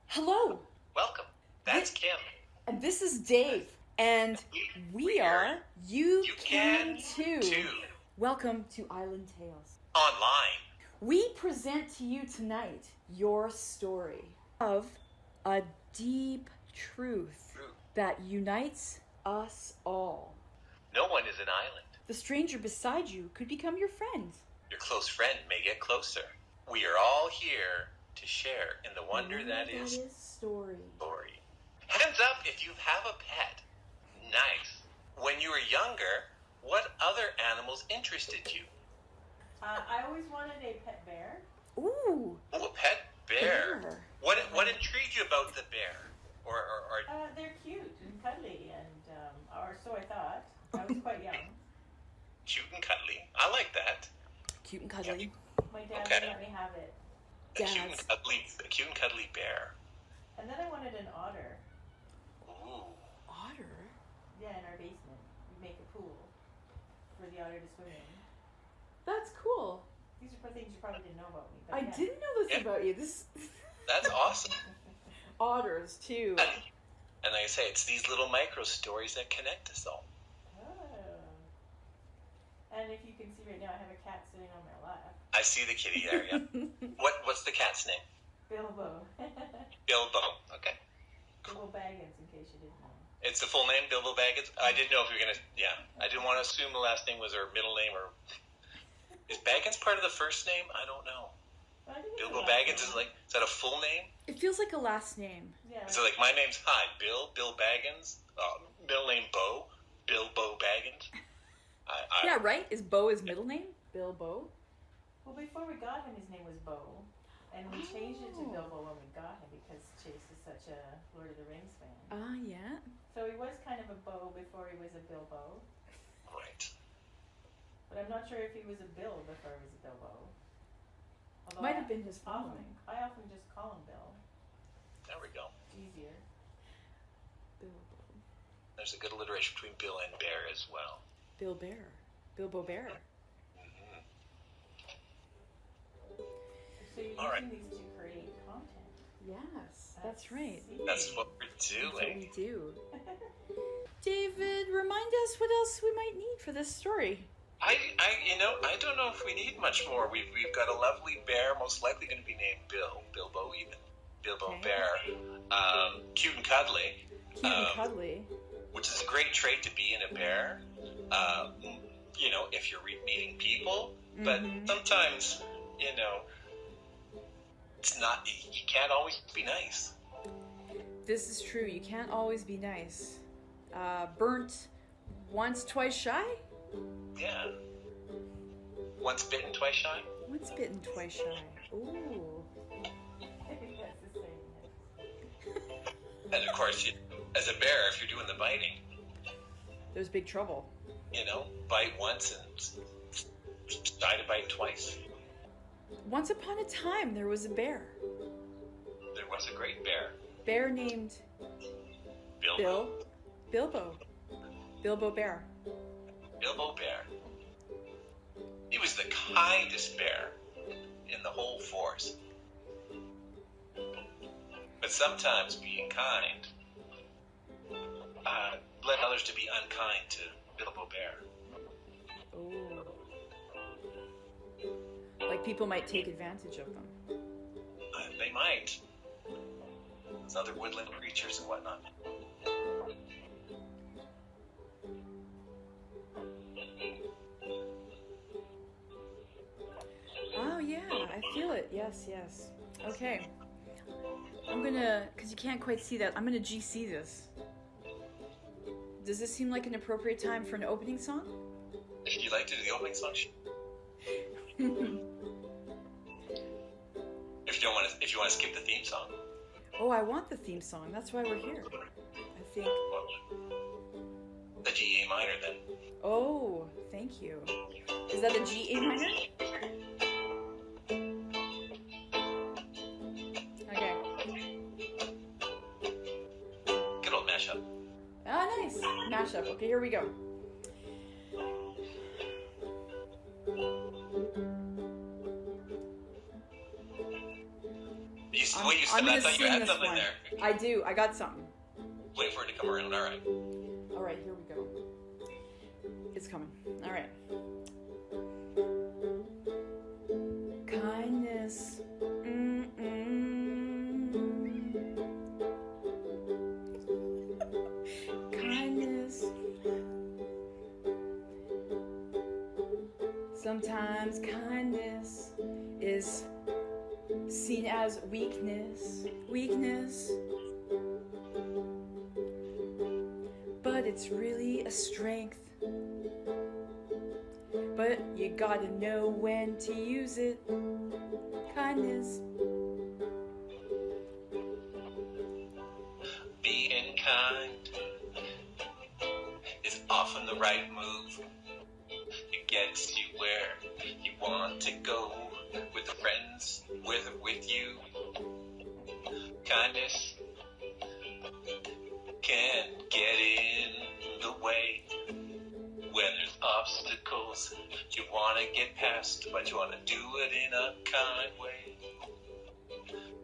Hello, Welcome. That's Kim. and this is Dave, and we are You Can Too. Welcome to Island Tales. Online. We present to you tonight your story of a deep truth that unites us all. No one is an island. The stranger beside you could become your friend. Your close friend may get closer. We are all here to share in the wonder that is story. Hands up if you have a pet. Nice. When you were younger, what other animals interested you? I always wanted a pet bear. Ooh. Oh, a pet bear. What intrigued you about the bear? Or They're cute and cuddly, and or so I thought. I was quite young. Cute and cuddly. I like that. Cute and cuddly. My dad would let me have it. A cute and cuddly bear. And then I wanted an otter. Ooh. Otter? Yeah, in our basement. We make a pool for the otter to swim in. That's cool. These are things you probably didn't know about me. But I didn't know this about you. That's awesome. Otters, too. And like I say, it's these little micro stories that connect us all. Oh. And if you can see right now, I have a cat sitting on my lap. I see the kitty there, yeah. What's the cat's name? Bilbo. Bilbo. Okay. Bilbo Baggins, in case you didn't know. It's the full name, Bilbo Baggins? I didn't know if you were going to... Yeah. I didn't want to assume the last name was her middle name or... Is Baggins part of the first name? I don't know. Well, I think it's Bilbo Baggins is that a full name? It feels like a last name. Yeah. So like my name's Bill Baggins, middle name Bo, Bilbo Baggins. Yeah, right? Is Bo his middle name? Bilbo? Well, before we got him, his name was Bo. And we changed it to Bilbo when we got him because Chase is such a Lord of the Rings fan. Ah, yeah. So he was kind of a Bo before he was a Bilbo. Right. But I'm not sure if he was a Bill before he was a Bilbo. Although Might have been his following. I often just call him Bill. There we go. It's easier. Bilbo. There's a good alliteration between Bill and Bear as well. Bill Bear. Bilbo Bear. Mm-hmm. So you're using these to create content. Yes, that's right. That's what we're doing. That's what we do. David, remind us what else we might need for this story. I don't know if we need much more. We've got a lovely bear, most likely going to be named Bilbo even. Bilbo Bear. Cute and cuddly. Cute and cuddly. Which is a great trait to be in a bear. If you're meeting people. But sometimes, it's not, you can't always be nice. This is true. You can't always be nice. Burnt once, twice shy? Yeah. Once bitten, twice shy? Once bitten, twice shy. Ooh. That's the same. And of course, as a bear, if you're doing the biting, there's big trouble. Bite once and try to bite twice. Once upon a time, there was a bear. There was a great bear. Bear named Bilbo. Bilbo. Bilbo Bear. Bilbo Bear. He was the kindest bear in the whole force. But sometimes being kind led others to be unkind to Bilbo Bear. Oh. Like people might take advantage of them. They might. There's other woodland creatures and whatnot. Oh yeah, I feel it. Yes. Okay. I'm gonna, because you can't quite see that, I'm gonna GC this. Does this seem like an appropriate time for an opening song? If you'd like to do the opening song, if you want to skip the theme song. Oh, I want the theme song. That's why we're here. I think. The G A minor then. Oh, thank you. Is that a G A minor? Okay. Good old mashup. Oh, nice. Mashup. Okay, here we go. You, I'm wait, you still, gonna I thought you sing had this something one. there. I do. I got something. Wait for it to come around. All right. All right, here we go. It's coming. All right. Kindness. Kindness. Sometimes kindness is seen as weakness. But it's really a strength. But you gotta know when to use it. Kindness. Being kind is often the right move. It gets you where you want to go with the friends, with you. Kindness can get in the way when there's obstacles you want to get past, but you want to do it in a kind way.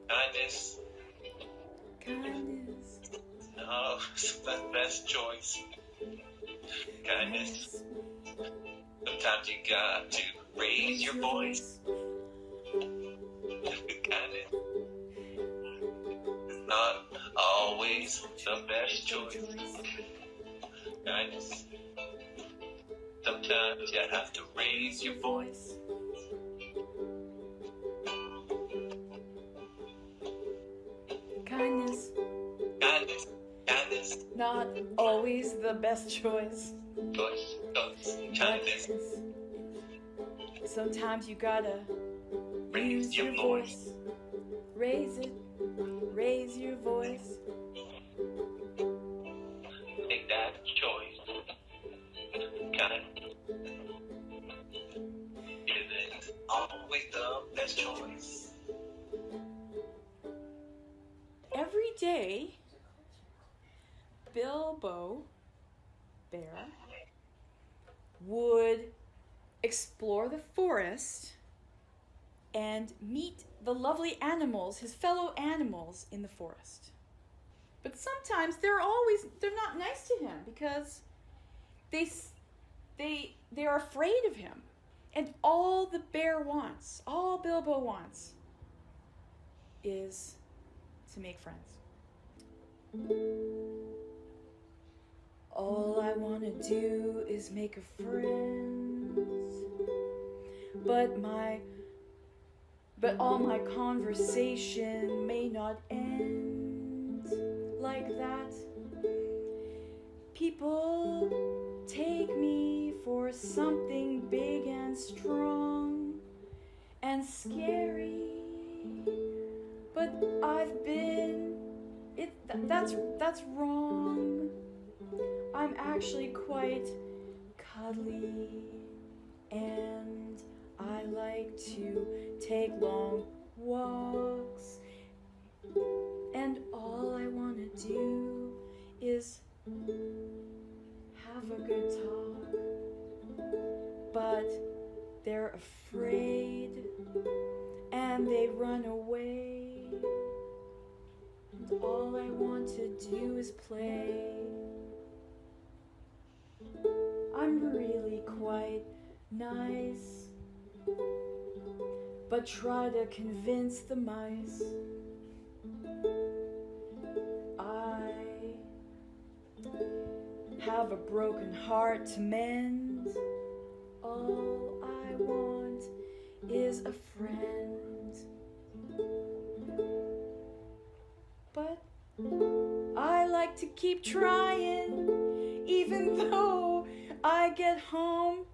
Kindness. No, it's the best choice. Kindness. Sometimes you got to raise your voice. With kindness. It's not always the best choice. Kindness. Sometimes you have to raise your voice. Kindness. Kindness. Not always the best choice. Choice. Kindness. Sometimes you gotta Raise your voice. Raise it. Raise your voice. Make that choice. Kindness isn't always the best choice. Every day, Bilbo Bear would explore the forest and meet the lovely animals, his fellow animals in the forest. But sometimes they're not nice to him because they're afraid of him. And all the bear wants, all Bilbo wants, is to make friends. All I want to do is make a friend. But all my conversation may not end like that. People take me for something big and strong and scary. But that's wrong. I'm actually quite cuddly and I like to take long walks. And all I want to do is have a good talk. But they're afraid and they run away. And all I want to do is play. I'm really quite nice, but try to convince the mice. I have a broken heart to mend. All I want is a friend. But I like to keep trying, even though I get home,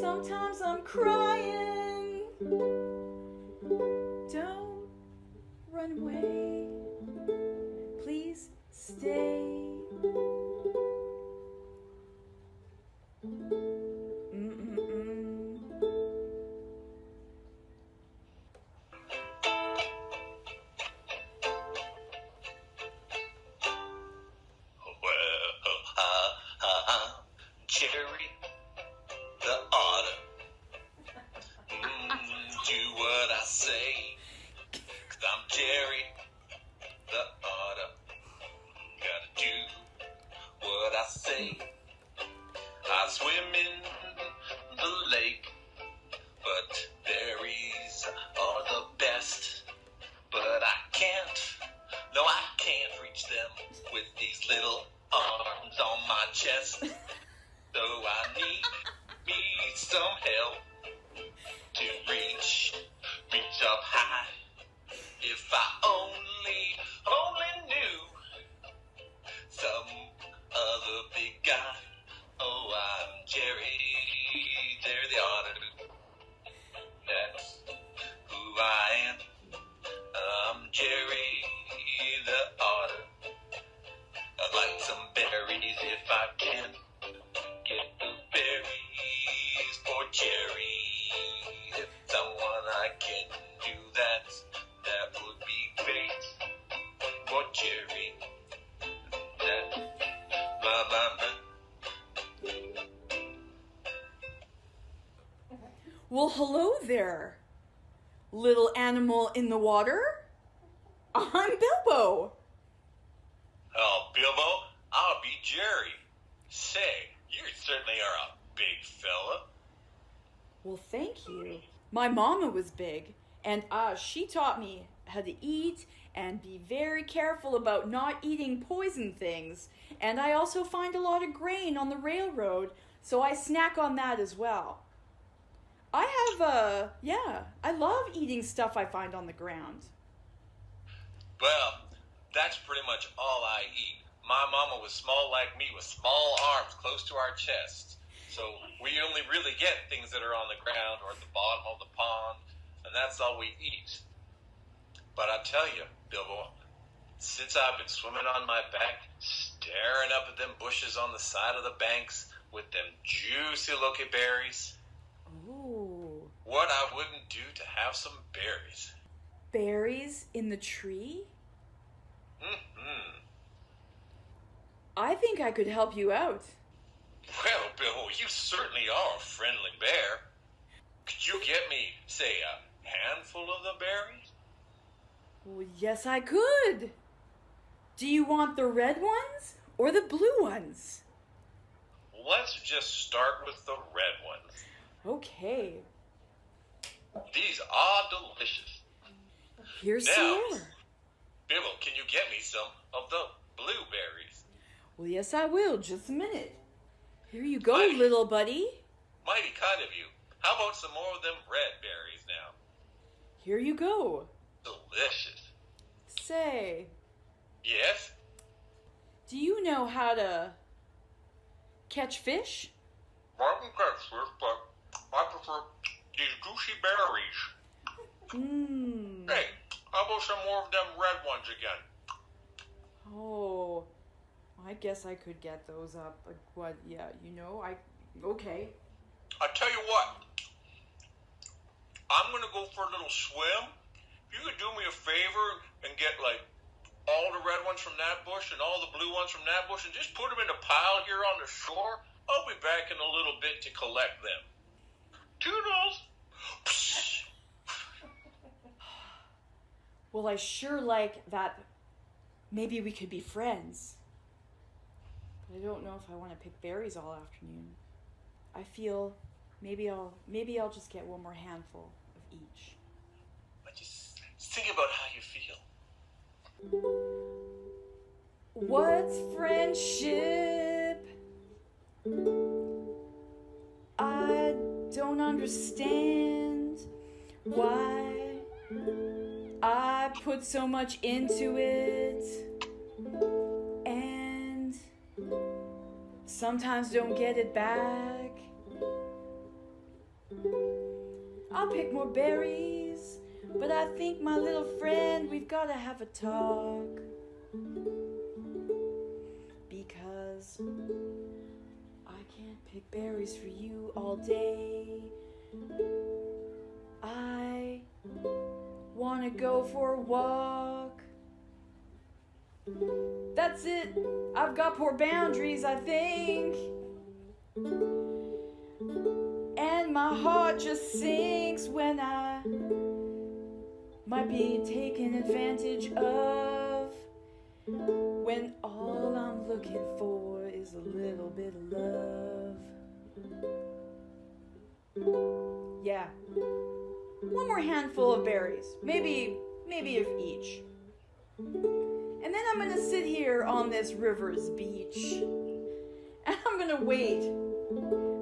sometimes I'm crying. Don't run away, please stay. Jerry the Otter. Do what I say, 'cause I'm Jerry well to reach up high. If I only knew some other big guy. Oh, I'm Jerry the Otter. That's who I am. I'm Jerry the Otter. I'd like some berries if I can. Get the berries for Jerry. If someone I can do that, that would be great for Jerry. That, blah, blah, blah. Well, hello there, little animal in the water. I'm Bilbo. Oh, Bilbo, I'll be Jerry. Say, you certainly are a big fella. Well, thank you. My mama was big, and she taught me how to eat and be very careful about not eating poison things. And I also find a lot of grain on the railroad, so I snack on that as well. I love eating stuff I find on the ground. Well, that's pretty much all I eat. My mama was small like me with small arms close to our chests. So we only really get things that are on the ground or at the bottom of the pond, and that's all we eat. But I tell you, Bilbo, since I've been swimming on my back, staring up at them bushes on the side of the banks with them juicy looking berries, Ooh. what I wouldn't do to have some berries. Berries in the tree? Mm-hmm. I think I could help you out. Well, Bilbo, you certainly are a friendly bear. Could you get me, say, a handful of the berries? Well, yes, I could. Do you want the red ones or the blue ones? Let's just start with the red ones. Okay. These are delicious. Here's Now, some more. Bilbo, can you get me some of the blueberries? Well, yes, I will. Just a minute. Here you go, Mighty. little buddy. Mighty kind of you. How about some more of them red berries now? Here you go. Delicious. Say, Yes? do you know how to catch fish? I can catch fish, but I prefer these juicy berries. Mmm. Hey, how about some more of them red ones again? Oh, I guess I could get those up. But what? Yeah, okay. I tell you what, I'm gonna go for a little swim. If you could do me a favor and get like all the red ones from that bush and all the blue ones from that bush and just put them in a pile here on the shore, I'll be back in a little bit to collect them. Toodles! Well, I sure like that. Maybe we could be friends. But I don't know if I want to pick berries all afternoon. I feel maybe I'll just get one more handful of each. But just think about how you feel. What's friendship? I don't understand why I put so much into it and sometimes don't get it back. I'll pick more berries, but I think, my little friend, we've got to have a talk. Because I can't pick berries for you all day. I want to go for a walk. That's it. I've got poor boundaries, I think. And my heart just sinks when I might be taken advantage of, when all I'm looking for is a little bit of love. Yeah. One more handful of berries. Maybe of each. And then I'm gonna sit here on this river's beach. And I'm gonna wait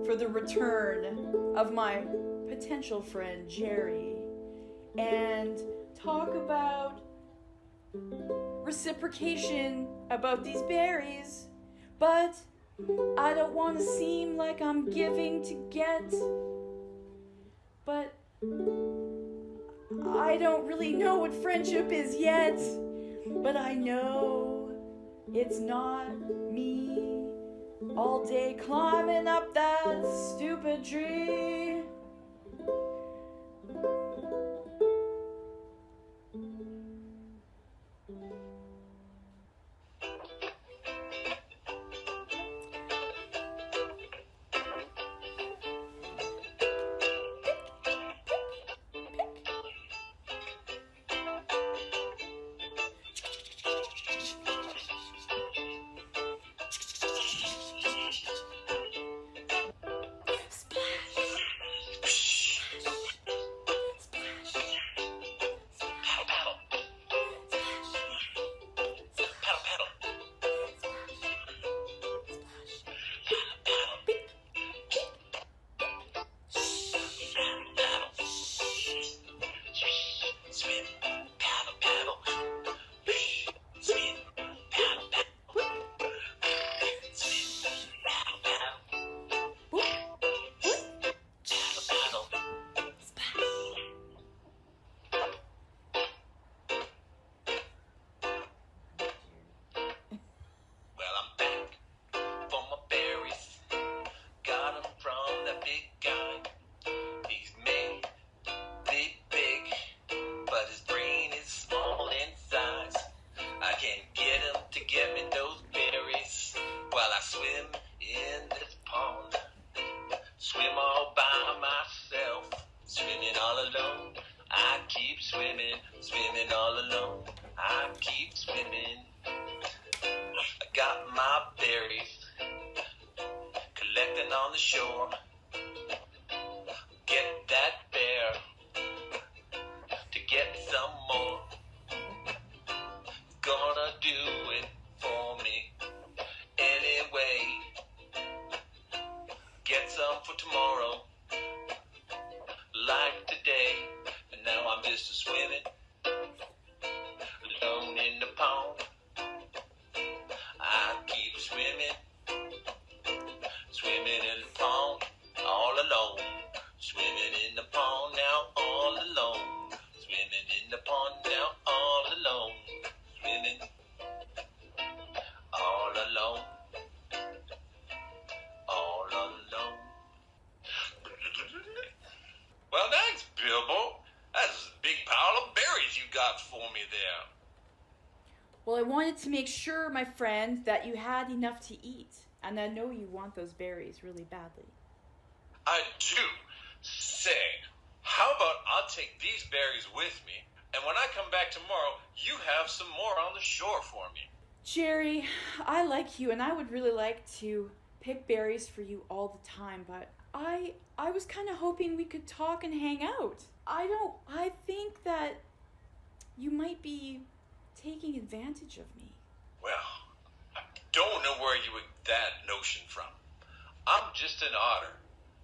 for the return of my potential friend Jerry and talk about reciprocation about these berries, but I don't want to seem like I'm giving to get, but I don't really know what friendship is yet, but I know it's not me all day climbing up that stupid tree. Well, I wanted to make sure, my friend, that you had enough to eat. And I know you want those berries really badly. I do. Say, how about I'll take these berries with me, and when I come back tomorrow, you have some more on the shore for me. Jerry, I like you, and I would really like to pick berries for you all the time, but I was kind of hoping we could talk and hang out. I think that you might be taking advantage of me. Well, I don't know where you would get that notion from. I'm just an otter,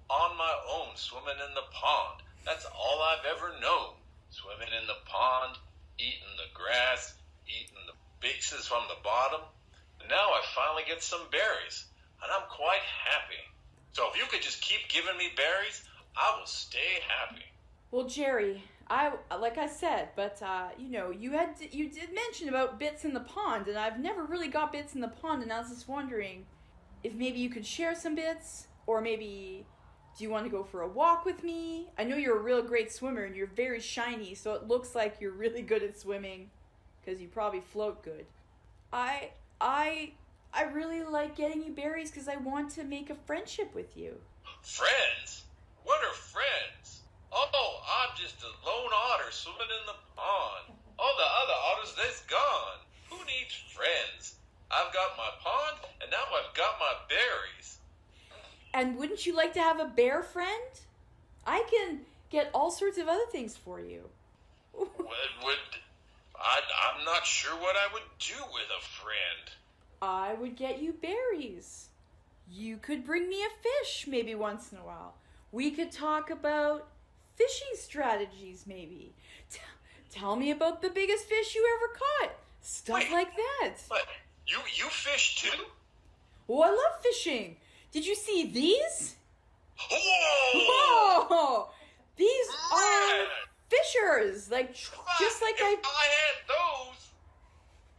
on my own, swimming in the pond. That's all I've ever known. Swimming in the pond, eating the grass, eating the bases from the bottom. And now I finally get some berries, and I'm quite happy. So if you could just keep giving me berries, I will stay happy. Well, Jerry, like I said, but you did mention about bits in the pond, and I've never really got bits in the pond, and I was just wondering if maybe you could share some bits, or maybe do you want to go for a walk with me? I know you're a real great swimmer, and you're very shiny, so it looks like you're really good at swimming, because you probably float good. I really like getting you berries because I want to make a friendship with you. Friends? What are friends? Oh, I'm just a lone otter swimming in the pond. All the other otters, they're gone. Who needs friends? I've got my pond, and now I've got my berries. And wouldn't you like to have a bear friend? I can get all sorts of other things for you. I'm not sure what I would do with a friend. I would get you berries. You could bring me a fish maybe once in a while. we could talk about fishing strategies, maybe. Tell me about the biggest fish you ever caught. Stuff Wait, like that. But you fish too? Oh, I love fishing. Did you see these? Whoa! Whoa! These are Man! fishers. Like, just like if I had those,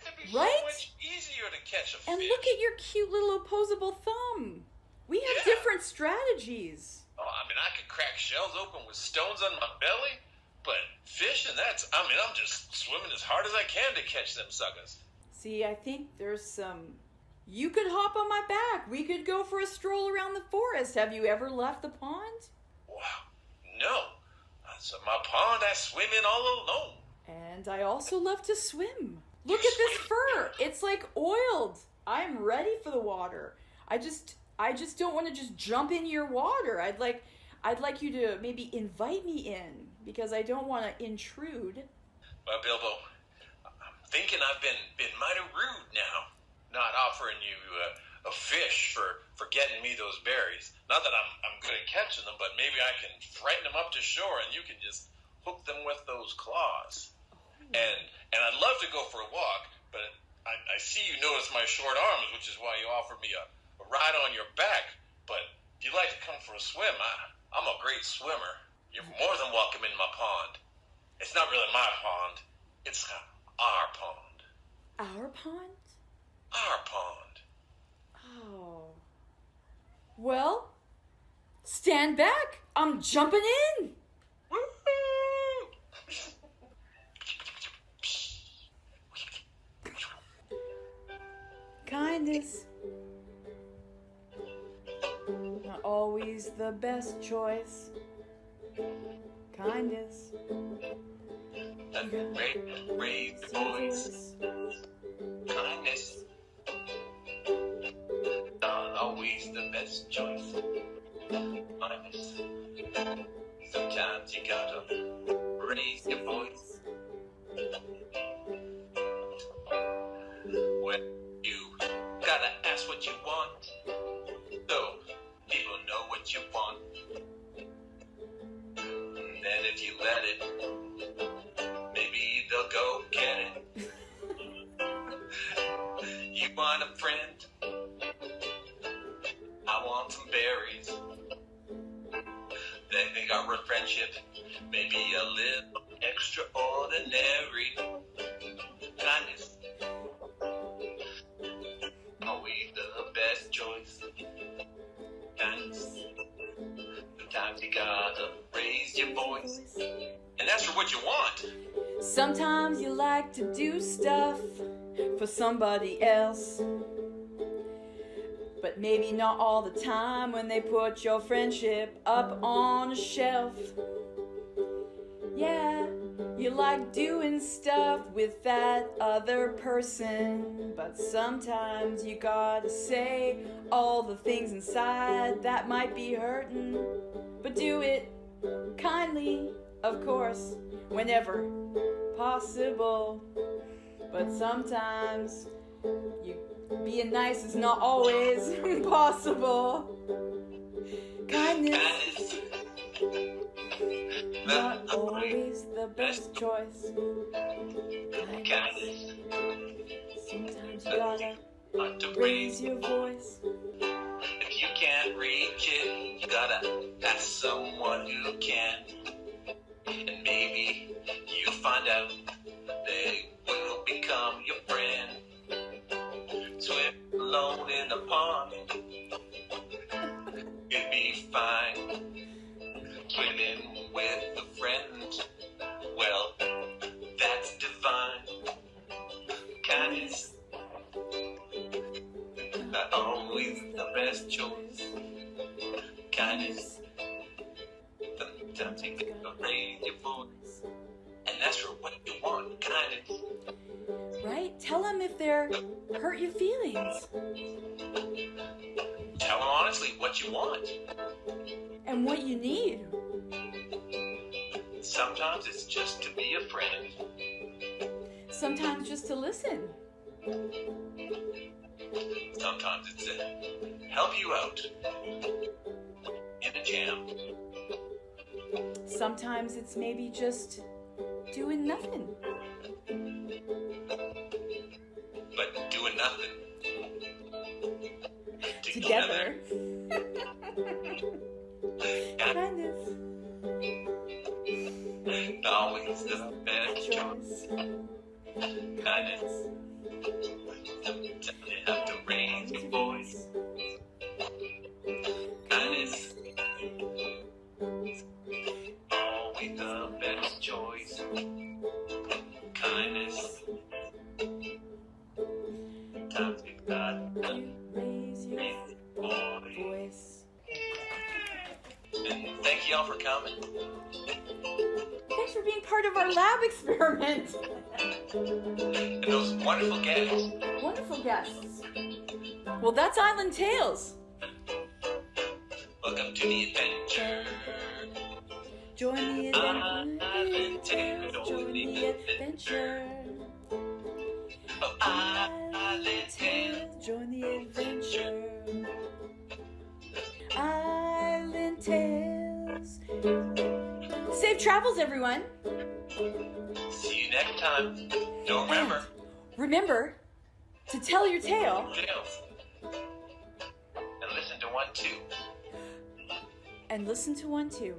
it'd be Right? so much easier to catch a fish. And look at your cute little opposable thumb. We have Yeah. different strategies. Oh, I mean, I could crack shells open with stones on my belly, but fishing, I'm just swimming as hard as I can to catch them suckers. See, I think there's some... You could hop on my back. We could go for a stroll around the forest. Have you ever left the pond? Wow. No. So my pond, I swim in all alone. And I also love to swim. Look at this fur. It's like oiled. I'm ready for the water. I just don't want to just jump in your water. I'd like you to maybe invite me in because I don't want to intrude. Well, Bilbo, I'm thinking I've been mighty rude now, not offering you a fish for getting me those berries. Not that I'm good at catching them, but maybe I can frighten them up to shore and you can just hook them with those claws. And I'd love to go for a walk, but I see you notice my short arms, which is why you offered me a ride on your back. But if you'd like to come for a swim, I'm a great swimmer. You're more than welcome in my pond. It's not really my pond. It's our pond. Our pond? Our pond. Oh. Well, stand back. I'm jumping in. Woo-hoo! Kindness. Not always the best choice. Kindness. Raise the voice. Kindness. Not always the best choice. Kindness. Sometimes you gotta raise your voice. When you gotta ask what you want, so people know what you want. And if you let it, maybe they'll go get it. You want a friend? I want some berries. They think our friendship may be a little extraordinary. Kindness, always the best choice. Kindness, sometimes you gotta raise your voice. And that's for what you want. Sometimes you like to do stuff for somebody else. But maybe not all the time when they put your friendship up on a shelf. Yeah, you like doing stuff with that other person. But sometimes you gotta say all the things inside that might be hurting. But do it kindly, of course, whenever possible. But sometimes being nice is not always possible. Kindness, not always the best choice. Kindness, sometimes you gotta raise your voice. If you can't reach it, you gotta ask someone who can. And maybe you'll find out they will become your friend. Swim alone in the pond, you'll be fine. Swimming with a friend, well, that's divine. Kindness, not always the best choice. Kindness, sometimes you gotta raise your voice. And that's for what you want, kindness. Right? Tell them if they're hurt your feelings. Tell them honestly what you want. And what you need. Sometimes it's just to be a friend. Sometimes just to listen. Sometimes it's to help you out in a jam. sometimes it's maybe just doing nothing. But doing nothing. Together. Kindness. Always the best choice. Kindness. Sometimes you have to raise your voice. Kindness. Always the best choice. Kindness. Sometimes you gotta Raise your raise your voice. voice. And thank y'all for coming. Thanks for being part of our lab experiment. And those wonderful guests. Wonderful guests. Well, that's Island Tales. Welcome to the adventure. Join the adventure. Island Tales. Join the adventure. Oh, Island Tales. Join the adventure. Island Tales. Safe travels, everyone. See you next time. Don't remember. Remember to tell your tale. Tales. And listen to 1, 2. And listen to 1, 2.